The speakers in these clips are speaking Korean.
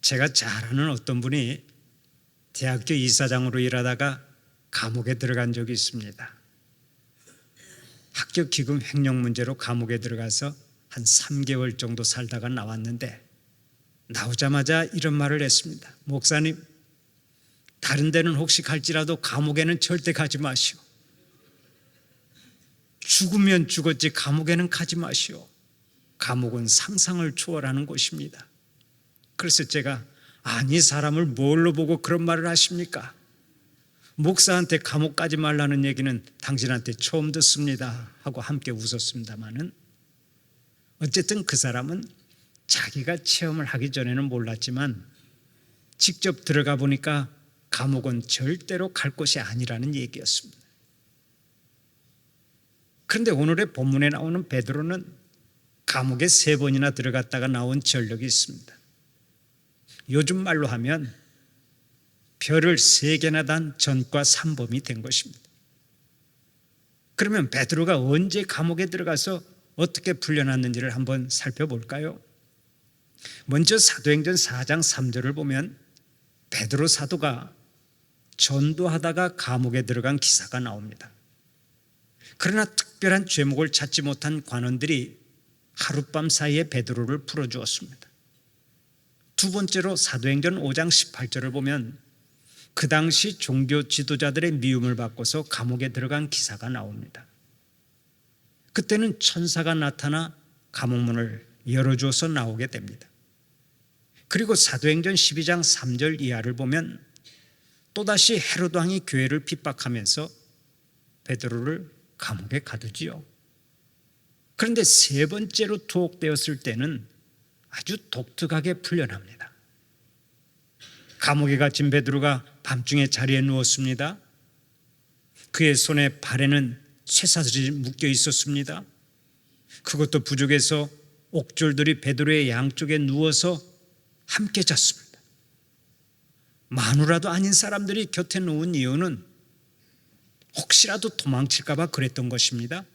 제가 잘 아는 어떤 분이 대학교 이사장으로 일하다가 감옥에 들어간 적이 있습니다. 학교 기금 횡령 문제로 감옥에 들어가서 한 3개월 정도 살다가 나왔는데, 나오자마자 이런 말을 했습니다. 목사님, 다른 데는 혹시 갈지라도 감옥에는 절대 가지 마시오. 죽으면 죽었지 감옥에는 가지 마시오. 감옥은 상상을 초월하는 곳입니다. 그래서 제가, 아니 사람을 뭘로 보고 그런 말을 하십니까? 목사한테 감옥 가지 말라는 얘기는 당신한테 처음 듣습니다 하고 함께 웃었습니다마는, 어쨌든 그 사람은 자기가 체험을 하기 전에는 몰랐지만 직접 들어가 보니까 감옥은 절대로 갈 곳이 아니라는 얘기였습니다. 그런데 오늘의 본문에 나오는 베드로는 감옥에 3번이나 들어갔다가 나온 전력이 있습니다. 요즘 말로 하면 별을 3개나 단 전과 3범이 된 것입니다. 그러면 베드로가 언제 감옥에 들어가서 어떻게 풀려났는지를 한번 살펴볼까요? 먼저 사도행전 4장 3절을 보면 베드로 사도가 전도하다가 감옥에 들어간 기사가 나옵니다. 그러나 특별한 죄목을 찾지 못한 관원들이 하룻밤 사이에 베드로를 풀어주었습니다. 두 번째로 사도행전 5장 18절을 보면 그 당시 종교 지도자들의 미움을 받고서 감옥에 들어간 기사가 나옵니다. 그때는 천사가 나타나 감옥문을 열어주어서 나오게 됩니다. 그리고 사도행전 12장 3절 이하를 보면 또다시 헤롯 왕이 교회를 핍박하면서 베드로를 감옥에 가두지요. 그런데 3번째로 투옥되었을 때는 아주 독특하게 풀려납니다. 감옥에 갇힌 베드로가 밤중에 자리에 누웠습니다. 그의 손에 발에는 쇠사슬이 묶여 있었습니다. 그것도 부족해서 옥졸들이 베드로의 양쪽에 누워서 함께 잤습니다. 마누라도 아닌 사람들이 곁에 누운 이유는 혹시라도 도망칠까 봐 그랬던 것입니다.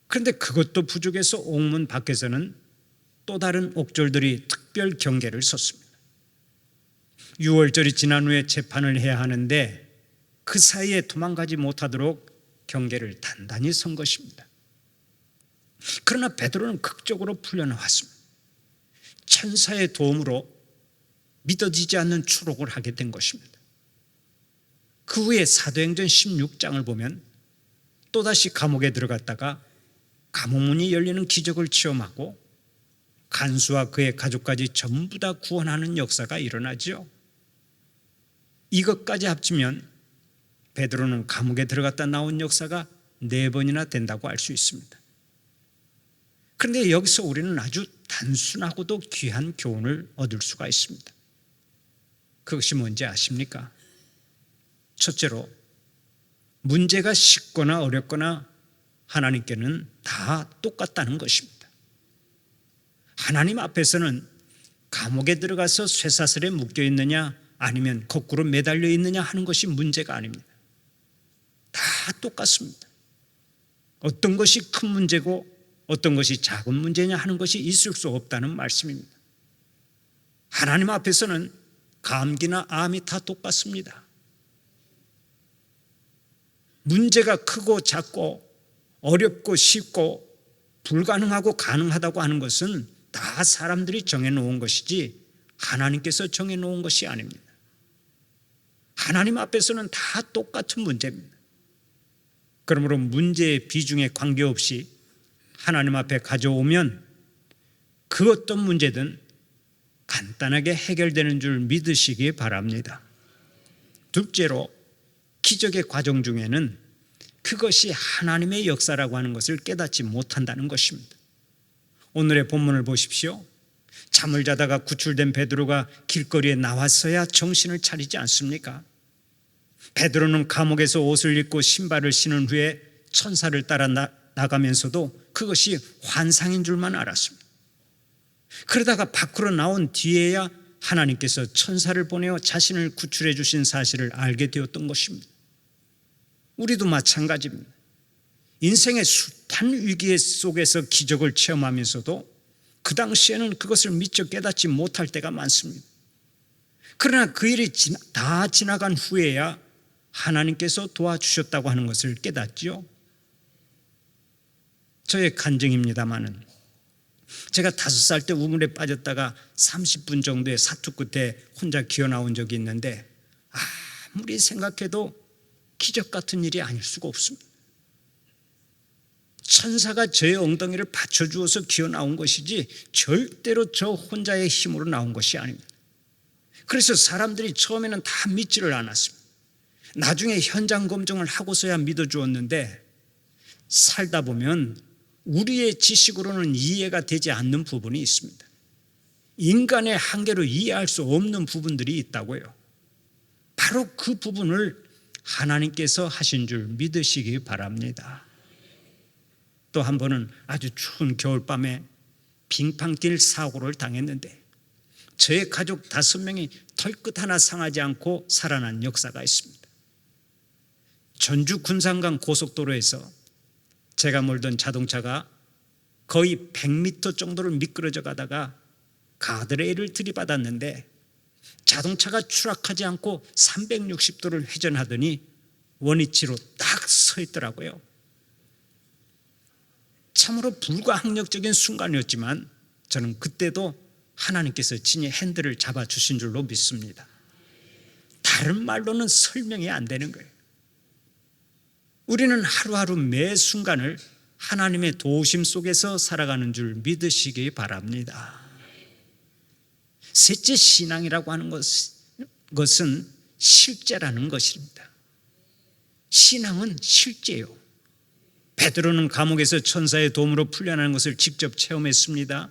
그런데 그것도 부족해서 옥문 밖에서는 또 다른 옥졸들이 특별 경계를 섰습니다. 6월절이 지난 후에 재판을 해야 하는데 그 사이에 도망가지 못하도록 경계를 단단히 선 것입니다. 그러나 베드로는 극적으로 풀려나왔습니다. 천사의 도움으로 믿어지지 않는 추록을 하게 된 것입니다. 그 후에 사도행전 16장을 보면 또다시 감옥에 들어갔다가 감옥문이 열리는 기적을 체험하고 간수와 그의 가족까지 전부 다 구원하는 역사가 일어나죠. 이것까지 합치면 베드로는 감옥에 들어갔다 나온 역사가 4번이나 된다고 알 수 있습니다. 그런데 여기서 우리는 아주 단순하고도 귀한 교훈을 얻을 수가 있습니다. 그것이 뭔지 아십니까? 첫째로, 문제가 쉽거나 어렵거나 하나님께는 다 똑같다는 것입니다. 하나님 앞에서는 감옥에 들어가서 쇠사슬에 묶여 있느냐 아니면 거꾸로 매달려 있느냐 하는 것이 문제가 아닙니다. 다 똑같습니다. 어떤 것이 큰 문제고 어떤 것이 작은 문제냐 하는 것이 있을 수 없다는 말씀입니다. 하나님 앞에서는 감기나 암이 다 똑같습니다. 문제가 크고 작고 어렵고 쉽고 불가능하고 가능하다고 하는 것은 다 사람들이 정해놓은 것이지 하나님께서 정해놓은 것이 아닙니다. 하나님 앞에서는 다 똑같은 문제입니다. 그러므로 문제의 비중에 관계없이 하나님 앞에 가져오면 그 어떤 문제든 간단하게 해결되는 줄 믿으시기 바랍니다. 둘째로, 기적의 과정 중에는 그것이 하나님의 역사라고 하는 것을 깨닫지 못한다는 것입니다. 오늘의 본문을 보십시오. 잠을 자다가 구출된 베드로가 길거리에 나왔어야 정신을 차리지 않습니까? 베드로는 감옥에서 옷을 입고 신발을 신은 후에 천사를 따라 나가면서도 그것이 환상인 줄만 알았습니다. 그러다가 밖으로 나온 뒤에야 하나님께서 천사를 보내어 자신을 구출해 주신 사실을 알게 되었던 것입니다. 우리도 마찬가지입니다. 인생의 숱한 위기 속에서 기적을 체험하면서도 그 당시에는 그것을 미처 깨닫지 못할 때가 많습니다. 그러나 그 일이 다 지나간 후에야 하나님께서 도와주셨다고 하는 것을 깨닫지요. 저의 간증입니다마는 제가 5살 때 우물에 빠졌다가 30분 정도의 사투 끝에 혼자 기어 나온 적이 있는데 아무리 생각해도 기적 같은 일이 아닐 수가 없습니다. 천사가 저의 엉덩이를 받쳐주어서 기어 나온 것이지 절대로 저 혼자의 힘으로 나온 것이 아닙니다. 그래서 사람들이 처음에는 다 믿지를 않았습니다. 나중에 현장 검증을 하고서야 믿어주었는데 살다 보면 우리의 지식으로는 이해가 되지 않는 부분이 있습니다. 인간의 한계로 이해할 수 없는 부분들이 있다고요. 바로 그 부분을 하나님께서 하신 줄 믿으시기 바랍니다. 또 한 번은 아주 추운 겨울밤에 빙판 뛸 사고를 당했는데 저의 가족 5명이 털끝 하나 상하지 않고 살아난 역사가 있습니다. 전주 군산강 고속도로에서 제가 몰던 자동차가 거의 100m 정도를 미끄러져 가다가 가드레일을 들이받았는데 자동차가 추락하지 않고 360도를 회전하더니 원위치로 딱 서 있더라고요. 참으로 불가항력적인 순간이었지만 저는 그때도 하나님께서 친히 핸들을 잡아주신 줄로 믿습니다. 다른 말로는 설명이 안 되는 거예요. 우리는 하루하루 매 순간을 하나님의 도우심 속에서 살아가는 줄 믿으시기 바랍니다. 셋째, 신앙이라고 하는 것은 실제라는 것입니다. 신앙은 실제요. 베드로는 감옥에서 천사의 도움으로 풀려나는 것을 직접 체험했습니다.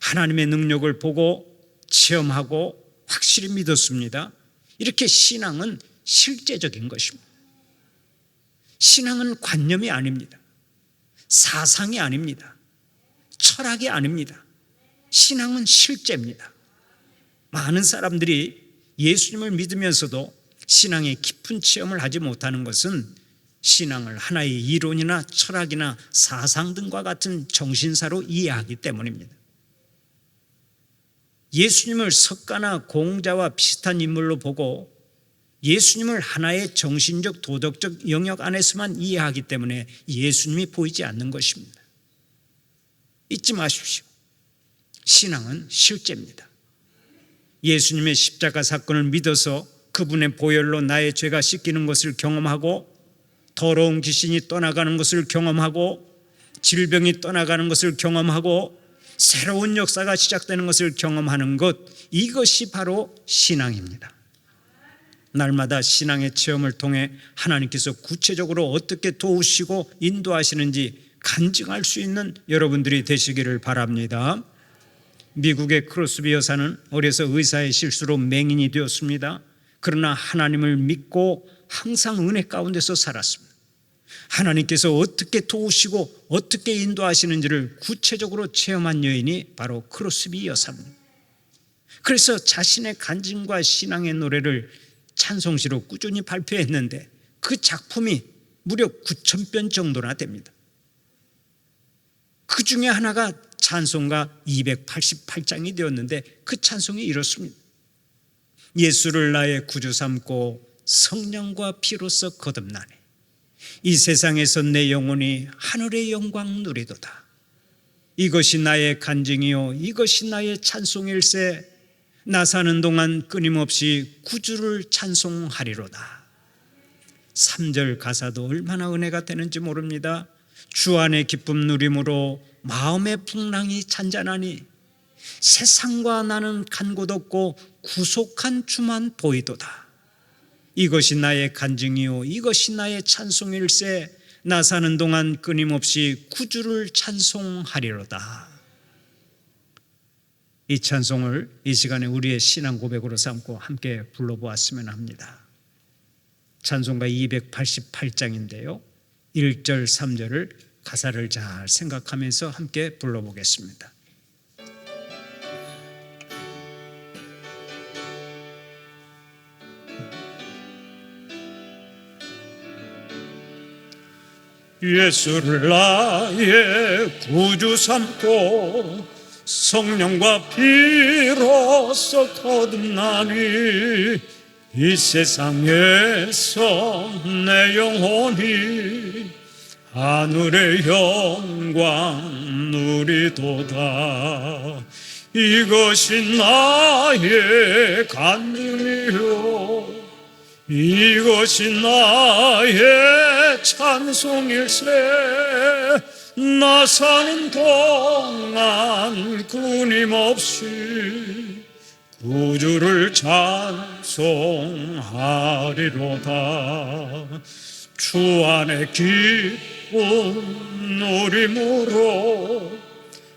하나님의 능력을 보고 체험하고 확실히 믿었습니다. 이렇게 신앙은 실제적인 것입니다. 신앙은 관념이 아닙니다. 사상이 아닙니다. 철학이 아닙니다. 신앙은 실제입니다. 많은 사람들이 예수님을 믿으면서도 신앙의 깊은 체험을 하지 못하는 것은 신앙을 하나의 이론이나 철학이나 사상 등과 같은 정신사로 이해하기 때문입니다. 예수님을 석가나 공자와 비슷한 인물로 보고 예수님을 하나의 정신적 도덕적 영역 안에서만 이해하기 때문에 예수님이 보이지 않는 것입니다. 잊지 마십시오. 신앙은 실제입니다. 예수님의 십자가 사건을 믿어서 그분의 보혈로 나의 죄가 씻기는 것을 경험하고 더러운 귀신이 떠나가는 것을 경험하고 질병이 떠나가는 것을 경험하고 새로운 역사가 시작되는 것을 경험하는 것, 이것이 바로 신앙입니다. 날마다 신앙의 체험을 통해 하나님께서 구체적으로 어떻게 도우시고 인도하시는지 간증할 수 있는 여러분들이 되시기를 바랍니다. 미국의 크로스비 여사는 어려서 의사의 실수로 맹인이 되었습니다. 그러나 하나님을 믿고 항상 은혜 가운데서 살았습니다. 하나님께서 어떻게 도우시고 어떻게 인도하시는지를 구체적으로 체험한 여인이 바로 크로스비 여사입니다. 그래서 자신의 간증과 신앙의 노래를 찬송시로 꾸준히 발표했는데 그 작품이 무려 9,000편 정도나 됩니다. 그 중에 하나가 찬송가 288장이 되었는데 그 찬송이 이렇습니다. 예수를 나의 구주 삼고 성령과 피로써 거듭나네. 이 세상에서 내 영혼이 하늘의 영광 누리도다. 이것이 나의 간증이요 이것이 나의 찬송일세. 나 사는 동안 끊임없이 구주를 찬송하리로다. 3절 가사도 얼마나 은혜가 되는지 모릅니다. 주 안의 기쁨 누림으로 마음의 풍랑이 잔잔하니 세상과 나는 간 곳 없고 구속한 주만 보이도다. 이것이 나의 간증이요 이것이 나의 찬송일세. 나 사는 동안 끊임없이 구주를 찬송하리로다. 이 찬송을 이 시간에 우리의 신앙 고백으로 삼고 함께 불러보았으면 합니다. 찬송가 288장인데요 1절 3절을 가사를 잘 생각하면서 함께 불러보겠습니다. 예수를 나의 구주 삼고 성령과 비로소 거듭나니 이 세상에서 내 영혼이 하늘의 영광 누리도다. 이것이 나의 간증이요 이것이 나의 찬송일세. 나 사는 동안 끊임없이 구주를 찬송하리로다. 주 안에 기쁨 누림으로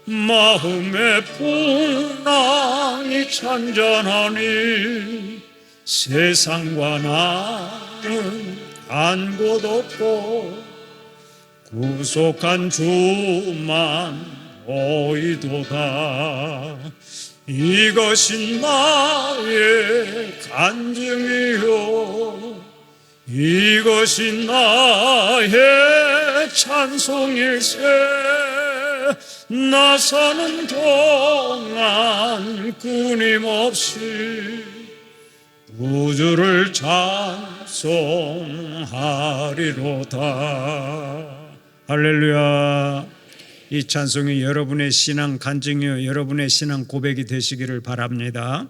마음의 풍랑이 찬잔하니 세상과 나는 간 곳 없고 구속한 주만 보이도다. 이것이 나의 간증이요 이것이 나의 찬송일세. 나 사는 동안 끊임없이 구주를 찬송하리로다. 할렐루야. 이 찬송이 여러분의 신앙 간증이요 여러분의 신앙 고백이 되시기를 바랍니다.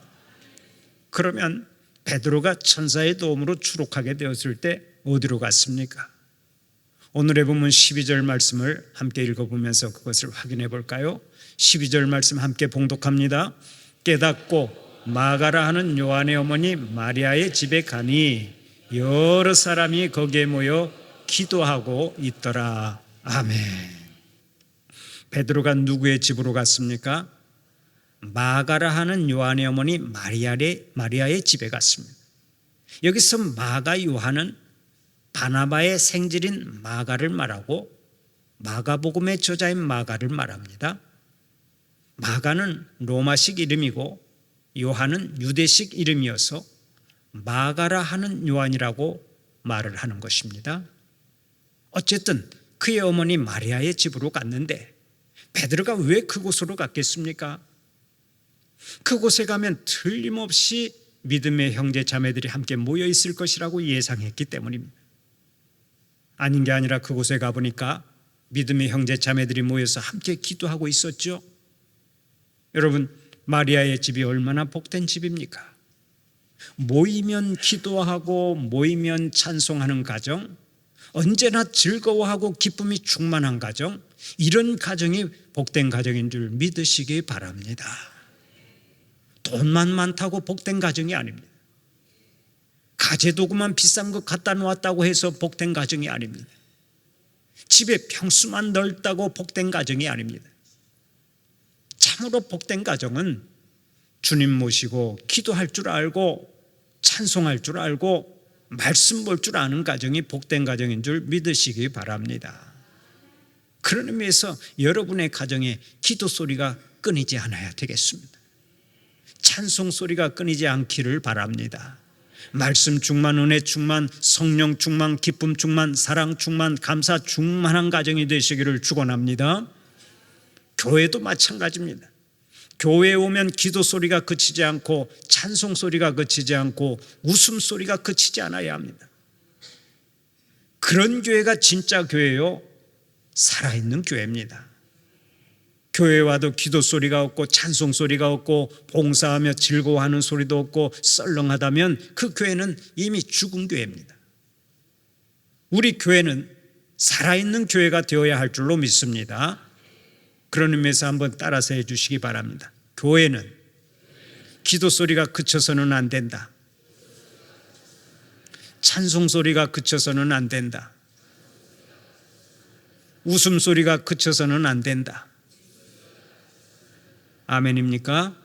그러면 베드로가 천사의 도움으로 추록하게 되었을 때 어디로 갔습니까? 오늘의 본문 12절 말씀을 함께 읽어보면서 그것을 확인해 볼까요? 12절 말씀 함께 봉독합니다. 깨닫고 마가라 하는 요한의 어머니 마리아의 집에 가니 여러 사람이 거기에 모여 기도하고 있더라. 아멘. 베드로가 누구의 집으로 갔습니까? 마가라 하는 요한의 어머니 마리아의 집에 갔습니다. 여기서 마가 요한은 바나바의 생질인 마가를 말하고 마가복음의 저자인 마가를 말합니다. 마가는 로마식 이름이고 요한은 유대식 이름이어서 마가라 하는 요한이라고 말을 하는 것입니다. 어쨌든 그의 어머니 마리아의 집으로 갔는데 베드로가 왜 그곳으로 갔겠습니까? 그곳에 가면 틀림없이 믿음의 형제 자매들이 함께 모여 있을 것이라고 예상했기 때문입니다. 아닌 게 아니라 그곳에 가보니까 믿음의 형제 자매들이 모여서 함께 기도하고 있었죠. 여러분, 마리아의 집이 얼마나 복된 집입니까? 모이면 기도하고 모이면 찬송하는 가정, 언제나 즐거워하고 기쁨이 충만한 가정, 이런 가정이 복된 가정인 줄 믿으시기 바랍니다. 돈만 많다고 복된 가정이 아닙니다. 가재도구만 비싼 거 갖다 놓았다고 해서 복된 가정이 아닙니다. 집에 평수만 넓다고 복된 가정이 아닙니다. 참으로 복된 가정은 주님 모시고 기도할 줄 알고 찬송할 줄 알고 말씀 볼 줄 아는 가정이 복된 가정인 줄 믿으시기 바랍니다. 그런 의미에서 여러분의 가정에 기도 소리가 끊이지 않아야 되겠습니다. 찬송 소리가 끊이지 않기를 바랍니다. 말씀 충만, 은혜 충만, 성령 충만, 기쁨 충만, 사랑 충만, 감사 충만한 가정이 되시기를 축원합니다. 교회도 마찬가지입니다. 교회에 오면 기도 소리가 그치지 않고 찬송 소리가 그치지 않고 웃음 소리가 그치지 않아야 합니다. 그런 교회가 진짜 교회요, 살아있는 교회입니다. 교회 와도 기도 소리가 없고 찬송 소리가 없고 봉사하며 즐거워하는 소리도 없고 썰렁하다면 그 교회는 이미 죽은 교회입니다. 우리 교회는 살아있는 교회가 되어야 할 줄로 믿습니다. 그런 의미에서 한번 따라서 해주시기 바랍니다. 교회는 기도 소리가 그쳐서는 안 된다. 찬송 소리가 그쳐서는 안 된다. 웃음 소리가 그쳐서는 안 된다. 아멘입니까?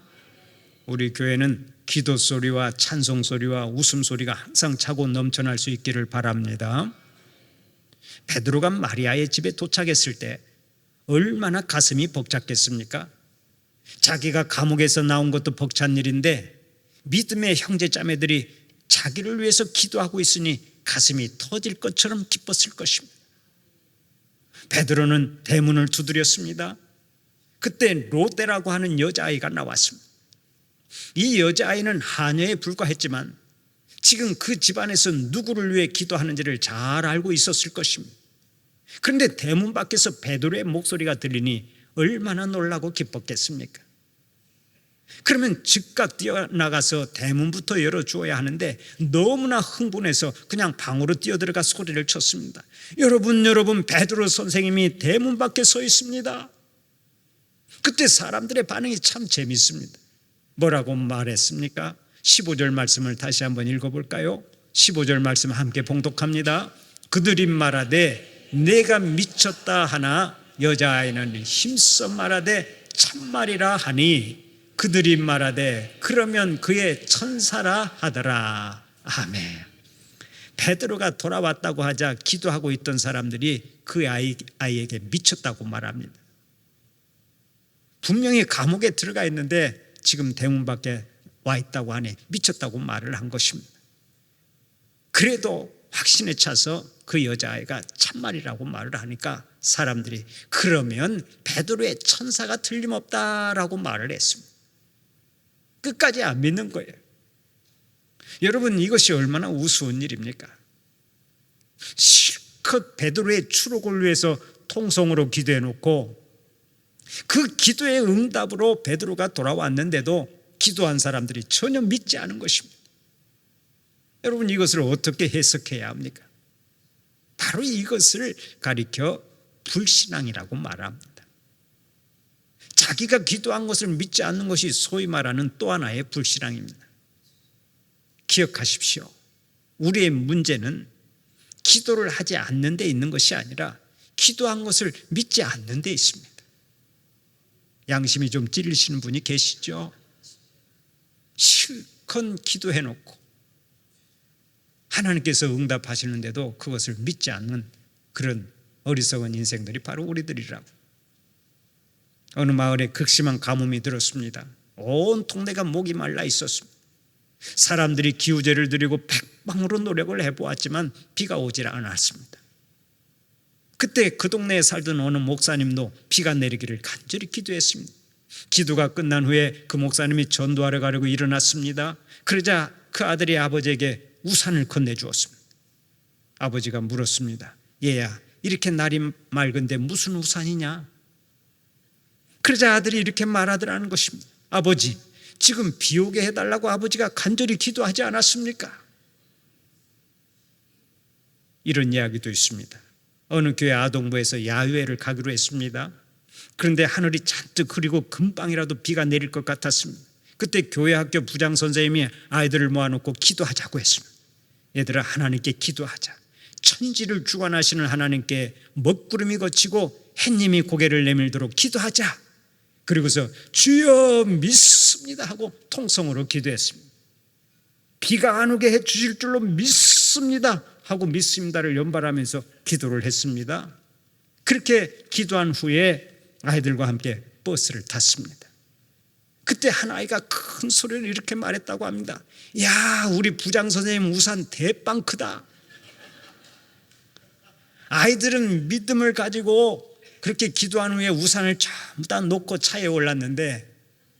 우리 교회는 기도 소리와 찬송 소리와 웃음 소리가 항상 차고 넘쳐날 수 있기를 바랍니다. 베드로가 마리아의 집에 도착했을 때 얼마나 가슴이 벅찼겠습니까? 자기가 감옥에서 나온 것도 벅찬 일인데 믿음의 형제 자매들이 자기를 위해서 기도하고 있으니 가슴이 터질 것처럼 기뻤을 것입니다. 베드로는 대문을 두드렸습니다. 그때 로데라고 하는 여자아이가 나왔습니다. 이 여자아이는 하녀에 불과했지만 지금 그 집안에서 누구를 위해 기도하는지를 잘 알고 있었을 것입니다. 그런데 대문 밖에서 베드로의 목소리가 들리니 얼마나 놀라고 기뻤겠습니까? 그러면 즉각 뛰어나가서 대문부터 열어주어야 하는데 너무나 흥분해서 그냥 방으로 뛰어들어가 소리를 쳤습니다. 여러분, 베드로 선생님이 대문 밖에 서 있습니다. 그때 사람들의 반응이 참 재밌습니다. 뭐라고 말했습니까? 15절 말씀을 다시 한번 읽어볼까요? 15절 말씀 함께 봉독합니다. 그들이 말하되 내가 미쳤다 하나 여자아이는 힘써 말하되 참말이라 하니 그들이 말하되 그러면 그의 천사라 하더라. 아멘. 베드로가 돌아왔다고 하자 기도하고 있던 사람들이 그 아이에게 미쳤다고 말합니다. 분명히 감옥에 들어가 있는데 지금 대문 밖에 와 있다고 하니 미쳤다고 말을 한 것입니다. 그래도 확신에 차서 그 여자아이가 참말이라고 말을 하니까 사람들이 그러면 베드로의 천사가 틀림없다라고 말을 했습니다. 끝까지 안 믿는 거예요. 여러분, 이것이 얼마나 우스운 일입니까? 실컷 베드로의 추록을 위해서 통성으로 기도해 놓고 그 기도의 응답으로 베드로가 돌아왔는데도 기도한 사람들이 전혀 믿지 않은 것입니다. 여러분, 이것을 어떻게 해석해야 합니까? 바로 이것을 가리켜 불신앙이라고 말합니다. 자기가 기도한 것을 믿지 않는 것이 소위 말하는 또 하나의 불신앙입니다. 기억하십시오. 우리의 문제는 기도를 하지 않는 데 있는 것이 아니라 기도한 것을 믿지 않는 데 있습니다. 양심이 좀 찔리시는 분이 계시죠? 실컷 기도해놓고 하나님께서 응답하시는데도 그것을 믿지 않는 그런 어리석은 인생들이 바로 우리들이라고. 어느 마을에 극심한 가뭄이 들었습니다. 온 동네가 목이 말라 있었습니다. 사람들이 기우제를 드리고 백방으로 노력을 해보았지만 비가 오질 않았습니다. 그때 그 동네에 살던 어느 목사님도 비가 내리기를 간절히 기도했습니다. 기도가 끝난 후에 그 목사님이 전도하러 가려고 일어났습니다. 그러자 그 아들이 아버지에게 우산을 건네주었습니다. 아버지가 물었습니다. 얘야, 이렇게 날이 맑은데 무슨 우산이냐? 그러자 아들이 이렇게 말하더라는 것입니다. 아버지, 지금 비 오게 해달라고 아버지가 간절히 기도하지 않았습니까? 이런 이야기도 있습니다. 어느 교회 아동부에서 야유회를 가기로 했습니다. 그런데 하늘이 잔뜩 흐리고 금방이라도 비가 내릴 것 같았습니다. 그때 교회 학교 부장 선생님이 아이들을 모아놓고 기도하자고 했습니다. 얘들아, 하나님께 기도하자. 천지를 주관하시는 하나님께 먹구름이 걷히고 햇님이 고개를 내밀도록 기도하자. 그리고서 주여 믿습니다 하고 통성으로 기도했습니다. 비가 안 오게 해주실 줄로 믿습니다 하고 믿습니다를 연발하면서 기도를 했습니다. 그렇게 기도한 후에 아이들과 함께 버스를 탔습니다. 그때 한 아이가 큰 소리로 이렇게 말했다고 합니다. 야, 우리 부장 선생님 우산 대빵 크다. 아이들은 믿음을 가지고 그렇게 기도한 후에 우산을 전부 다 놓고 차에 올랐는데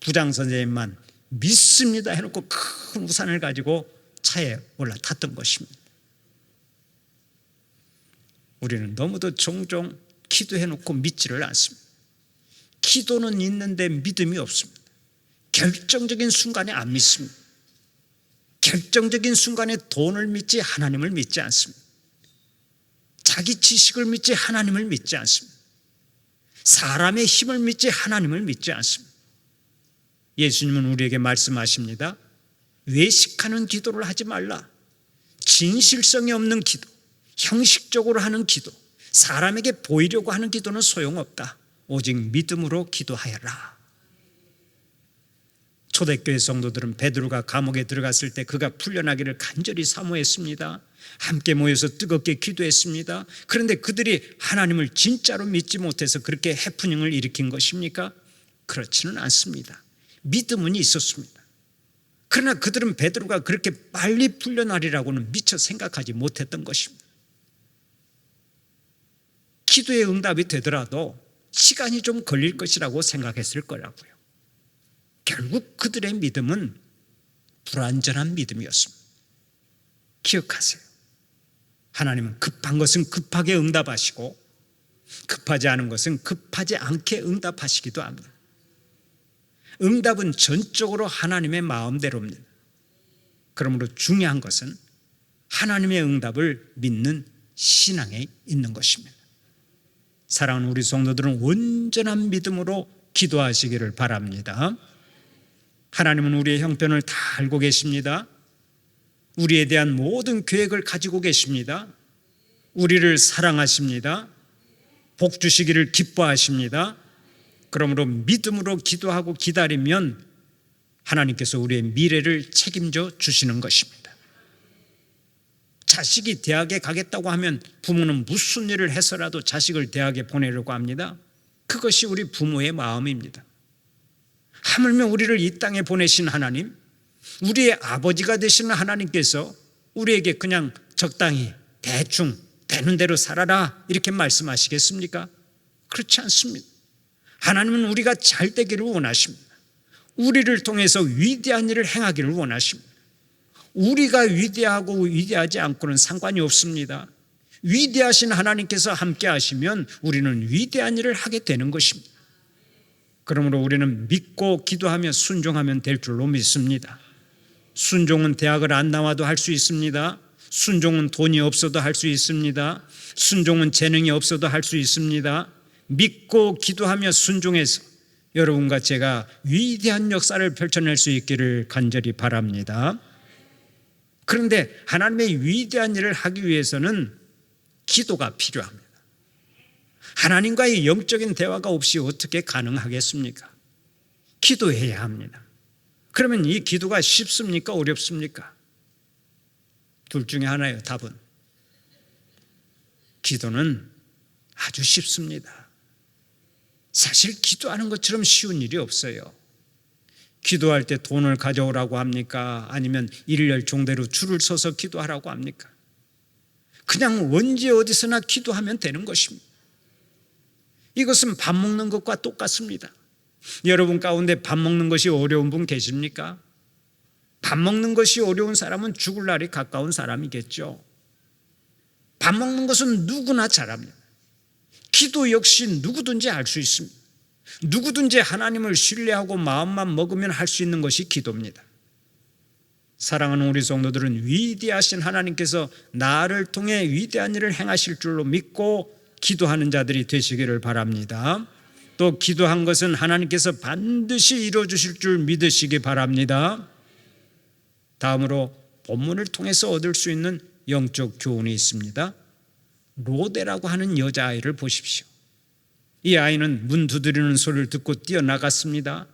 부장 선생님만 믿습니다 해놓고 큰 우산을 가지고 차에 올라탔던 것입니다. 우리는 너무도 종종 기도해놓고 믿지를 않습니다. 기도는 있는데 믿음이 없습니다. 결정적인 순간에 안 믿습니다. 결정적인 순간에 돈을 믿지 하나님을 믿지 않습니다. 자기 지식을 믿지 하나님을 믿지 않습니다. 사람의 힘을 믿지 하나님을 믿지 않습니다. 예수님은 우리에게 말씀하십니다. 외식하는 기도를 하지 말라. 진실성이 없는 기도, 형식적으로 하는 기도, 사람에게 보이려고 하는 기도는 소용없다. 오직 믿음으로 기도하여라. 초대교회 성도들은 베드로가 감옥에 들어갔을 때 그가 풀려나기를 간절히 사모했습니다. 함께 모여서 뜨겁게 기도했습니다. 그런데 그들이 하나님을 진짜로 믿지 못해서 그렇게 해프닝을 일으킨 것입니까? 그렇지는 않습니다. 믿음은 있었습니다. 그러나 그들은 베드로가 그렇게 빨리 풀려나리라고는 미처 생각하지 못했던 것입니다. 기도의 응답이 되더라도 시간이 좀 걸릴 것이라고 생각했을 거라고요. 결국 그들의 믿음은 불완전한 믿음이었습니다. 기억하세요. 하나님은 급한 것은 급하게 응답하시고 급하지 않은 것은 급하지 않게 응답하시기도 합니다. 응답은 전적으로 하나님의 마음대로입니다. 그러므로 중요한 것은 하나님의 응답을 믿는 신앙에 있는 것입니다. 사랑하는 우리 성도들은 온전한 믿음으로 기도하시기를 바랍니다. 하나님은 우리의 형편을 다 알고 계십니다. 우리에 대한 모든 계획을 가지고 계십니다. 우리를 사랑하십니다. 복 주시기를 기뻐하십니다. 그러므로 믿음으로 기도하고 기다리면 하나님께서 우리의 미래를 책임져 주시는 것입니다. 자식이 대학에 가겠다고 하면 부모는 무슨 일을 해서라도 자식을 대학에 보내려고 합니다. 그것이 우리 부모의 마음입니다. 하물며 우리를 이 땅에 보내신 하나님, 우리의 아버지가 되시는 하나님께서 우리에게 그냥 적당히 대충 되는 대로 살아라 이렇게 말씀하시겠습니까? 그렇지 않습니다. 하나님은 우리가 잘 되기를 원하십니다. 우리를 통해서 위대한 일을 행하기를 원하십니다. 우리가 위대하고 위대하지 않고는 상관이 없습니다. 위대하신 하나님께서 함께 하시면 우리는 위대한 일을 하게 되는 것입니다. 그러므로 우리는 믿고 기도하며 순종하면 될 줄로 믿습니다. 순종은 대학을 안 나와도 할 수 있습니다. 순종은 돈이 없어도 할 수 있습니다. 순종은 재능이 없어도 할 수 있습니다. 믿고 기도하며 순종해서 여러분과 제가 위대한 역사를 펼쳐낼 수 있기를 간절히 바랍니다. 그런데 하나님의 위대한 일을 하기 위해서는 기도가 필요합니다. 하나님과의 영적인 대화가 없이 어떻게 가능하겠습니까? 기도해야 합니다. 그러면 이 기도가 쉽습니까? 어렵습니까? 둘 중에 하나예요, 답은. 기도는 아주 쉽습니다. 사실 기도하는 것처럼 쉬운 일이 없어요. 기도할 때 돈을 가져오라고 합니까? 아니면 일렬 종대로 줄을 서서 기도하라고 합니까? 그냥 언제 어디서나 기도하면 되는 것입니다. 이것은 밥 먹는 것과 똑같습니다. 여러분 가운데 밥 먹는 것이 어려운 분 계십니까? 밥 먹는 것이 어려운 사람은 죽을 날이 가까운 사람이겠죠. 밥 먹는 것은 누구나 잘합니다. 기도 역시 누구든지 할 수 있습니다. 누구든지 하나님을 신뢰하고 마음만 먹으면 할 수 있는 것이 기도입니다. 사랑하는 우리 성도들은 위대하신 하나님께서 나를 통해 위대한 일을 행하실 줄로 믿고 기도하는 자들이 되시기를 바랍니다. 또 기도한 것은 하나님께서 반드시 이루어주실 줄 믿으시기 바랍니다. 다음으로 본문을 통해서 얻을 수 있는 영적 교훈이 있습니다. 로데라고 하는 여자아이를 보십시오. 이 아이는 문 두드리는 소리를 듣고 뛰어나갔습니다.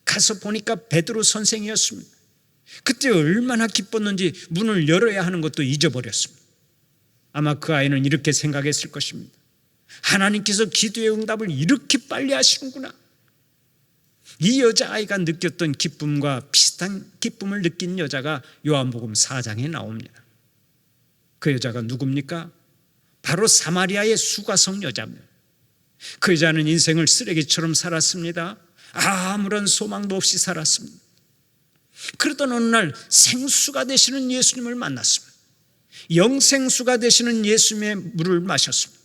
가서 보니까 베드로 선생이었습니다. 그때 얼마나 기뻤는지 문을 열어야 하는 것도 잊어버렸습니다. 아마 그 아이는 이렇게 생각했을 것입니다. 하나님께서 기도의 응답을 이렇게 빨리 하시는구나. 이 여자아이가 느꼈던 기쁨과 비슷한 기쁨을 느낀 여자가 요한복음 4장에 나옵니다. 그 여자가 누굽니까? 바로 사마리아의 수가성 여자입니다. 그 여자는 인생을 쓰레기처럼 살았습니다. 아무런 소망도 없이 살았습니다. 그러던 어느 날 생수가 되시는 예수님을 만났습니다. 영생수가 되시는 예수님의 물을 마셨습니다.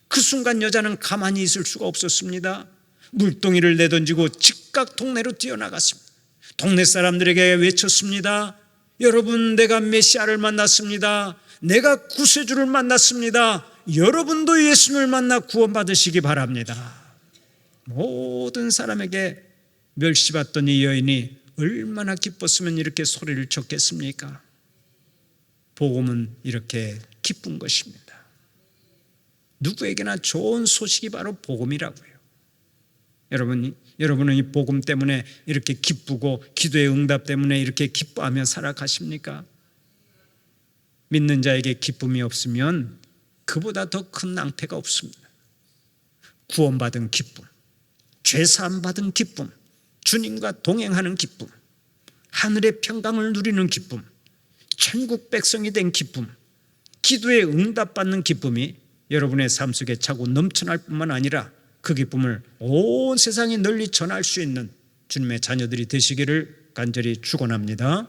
그 순간 여자는 가만히 있을 수가 없었습니다. 물동이를 내던지고 즉각 동네로 뛰어나갔습니다. 동네 사람들에게 외쳤습니다. 여러분, 내가 메시아를 만났습니다. 내가 구세주를 만났습니다. 여러분도 예수님을 만나 구원받으시기 바랍니다. 모든 사람에게 멸시받던 이 여인이 얼마나 기뻤으면 이렇게 소리를 쳤겠습니까? 복음은 이렇게 기쁜 것입니다. 누구에게나 좋은 소식이 바로 복음이라고요. 여러분은 이 복음 때문에 이렇게 기쁘고 기도의 응답 때문에 이렇게 기뻐하며 살아가십니까? 믿는 자에게 기쁨이 없으면 그보다 더 큰 낭패가 없습니다. 구원받은 기쁨, 죄사함 받은 기쁨, 주님과 동행하는 기쁨, 하늘의 평강을 누리는 기쁨, 천국 백성이 된 기쁨, 기도에 응답받는 기쁨이 여러분의 삶 속에 차고 넘쳐날 뿐만 아니라 그 기쁨을 온 세상에 널리 전할 수 있는 주님의 자녀들이 되시기를 간절히 축원합니다.